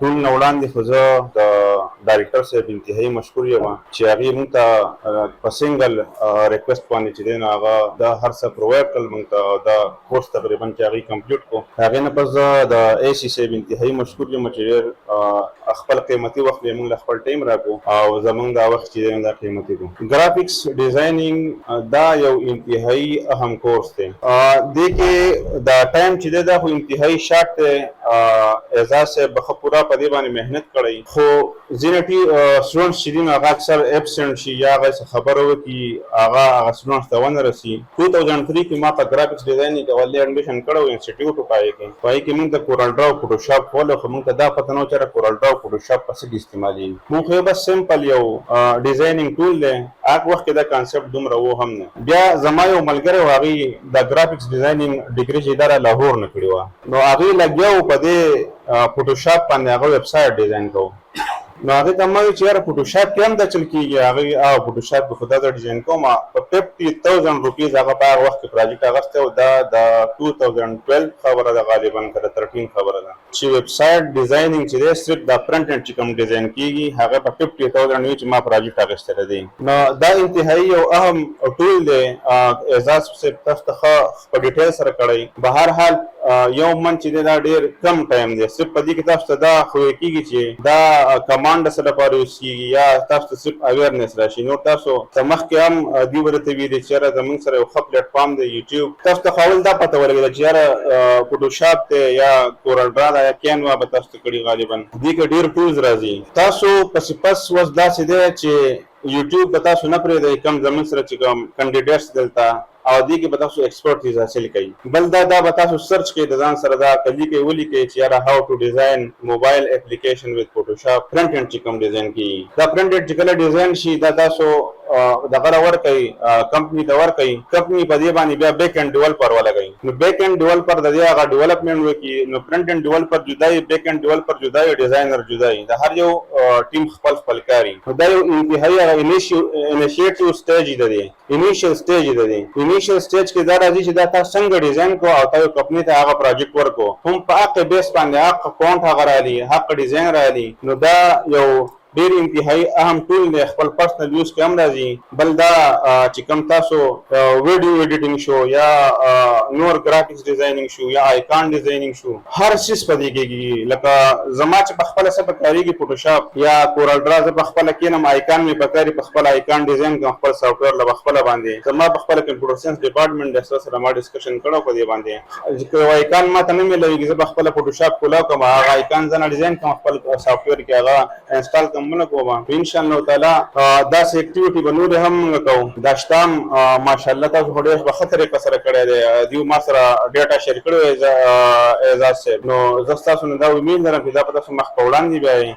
ټول نه وړاندې خو زه د ډایرکټر صاحب انتهایي مشکور یم چې هغې موږ ته په سنګل ریکویسټ باندې چې دی نو هغه دا هر څه پرووایډ کړل موږ ته، دا کورس تقریبا چې هغې کمپلیټ کړو. هغې نه پس زه د اے سی صاحب انتهایي مشکور یم چې ډېر خپل قیمتي وخت یې موږ له خپل ټایم راکړو او زموږ دا وخت چې دی دا قیمتي کړو. ګرافیکس ډیزاینینګ دا یو انتهایي اهم کورس دی. دې کې دا ټایم چې دی دا خو انتهایي شارټ دی. اعزاز صاحب ښه پوره په دې باندې محنت کړی، خو ځینې سټوډنټس چې دي نو هغه اکثر ایبسنټ شي یا هغه څه خبره وکړي هغه سټوډنټس ته ونه رسي. 2003 کې ما په ګرافیکس ډیزاینینګ کې ولې اډمیشن کړی انسټیټیوټ پای کې موږ ته کورل ډرا او فوټوشاپ کول، خو موږ ته دا پته نه و چې کورل ډرا او فوټوشاپ په څه کې استعمالېږي. موږ خو بس سمپل یو ډیزاینینګ ټول دی. هغه وخت کې دا کانسپټ دومره و هم نه. بیا زما یو ملګری و هغې د ګرافیکس ډیزاینینګ ډیګري چې دا لاهور نه کړې وه، نو هغې لګیا و په دې فوټوشاپ باندې هغه ویب سایټ ډیزاین کوو. نو هغې ته ما ویل چې یاره فوټوشاپ کې هم دا چل کېږي؟ هغې فوټوشاپ کې خو دا زه ډیزاین کوم. په 50,000 روپیز هغه په هغه وخت کې پروجیکټ اخیستی و. دا د 2012 خبره ده غالبا که د 13 خبره ده چې ویب سایټ ډیزاینینګ چې دی صرف دا فرنټ اینډ چې کوم ډیزاین کېږي هغه په 50,000 وي چې ما پروجیکټ اخیستلی دی. نو دا انتهایي یو اهم ټول دی. اعزاز صاحب تاسو ته ښه په ډیټیل سره کړی. به هر حال یو منټ چې دی دا ډېر کم ټایم دی. صرف په دې کې تاسو ته دا ښویه کېږي چې دا کمانډ سره لپاره یوز کېږي یا تاسو ته صرف اویرنس راشي. نور تاسو ته مخکې هم دوی به درته ویلي چې یاره زموږ سره یو ښه پلیټفارم دی یوټیوب. تاسو ته خو اول دا پته ولګېده چې یاره فوټوشاپ دی یا کورل ډرا ده یا کینوا به تاسو ته کړي غالبا. دې کې ډېر ټولز راځي. تاسو پسې پس اوس داسې دی چې یوټیوب به تاسو نه پرېږدئ کوم زموږ سره چې کوم کینډیډیټس دلته او دې کې به تاسو ایکسپرټیز حاصل کړئ. بل دا به تاسو سرچ کړئ د ځان سره دا کلیکئ ولیکئ چې یاره هاو ټو ډیزاین موبایل اپلیکیشن وذ فوټوشاپ فرنټ اینډ چې کوم ډیزاین کېږي. دا فرنټ اینډ چې کله ډیزاین شي دا تاسو دغه راورکئ کمپني ته ورکئ. کمپني په دې باندې بیا بیک اینډ ډیولپر ولګئ. نو بیک اینډ ډیولپر د دې هغه ډیولپمنټ وکړي. نو فرنټ اینډ ډیولپر جدای، بیک اینډ ډیولپر جدای، ډیزاینر جدای. د هر یو ټیم خپل کاري. دا یو انتهایي انیشیټیو سټیج دی. انیشیل سټیج دی. انیشیل سټیج کې دا راځي چې دا تاسو څنګه ډیزاین کوو او تاسو کمپني ته هغه پروجیکټ ورکو. هم په هغه بیس باندې هغه اکاونټ هغه رالي، هغه ډیزاین رالي. نو دا یو ډېر انتهایي اهم ټول دی. خپل پرسنل یوز کې هم راځي. بل دا چې کوم تاسو ویډیو ایډیټینګ شو یا نور ګرافیکس ډیزاینینګ شو یا آیکان ډیزاینینګ شو، هر څیز په دې کېږي. لکه زما چې په خپله څه پکارېږي فوټوشاپ یا کورل ډرا، زه په خپله کښېنم آیکان مې پکاري، په خپله آیکان ډیزاین کوم خپل سافټویر له په خپله باندې. زما په خپله کمپیوټر ساینس ډپارټمنټ دی، سره سره ما ډسکشن کړی په دې باندې. که آیکان ما ته نه میلوېږي زه په خپله فوټوشاپ کولاو کوم، هغه آیکان زه نه ډیزاین کوم، خپل سافټویر کې هغه انسټال کوم نه کوم. ان شاء الله تعالی داسې اکټیویټي به نورې هم کوو. دا شته ماشاءالله تاسو خو ډېر په ښه طریقه سره کړی دی. دوی ما سره ډیټا شیر کړی اعزاز صاحب. نو زه ستاسو نه دا امید لرم چې دا به تاسو مخ په وړاندې بیایي.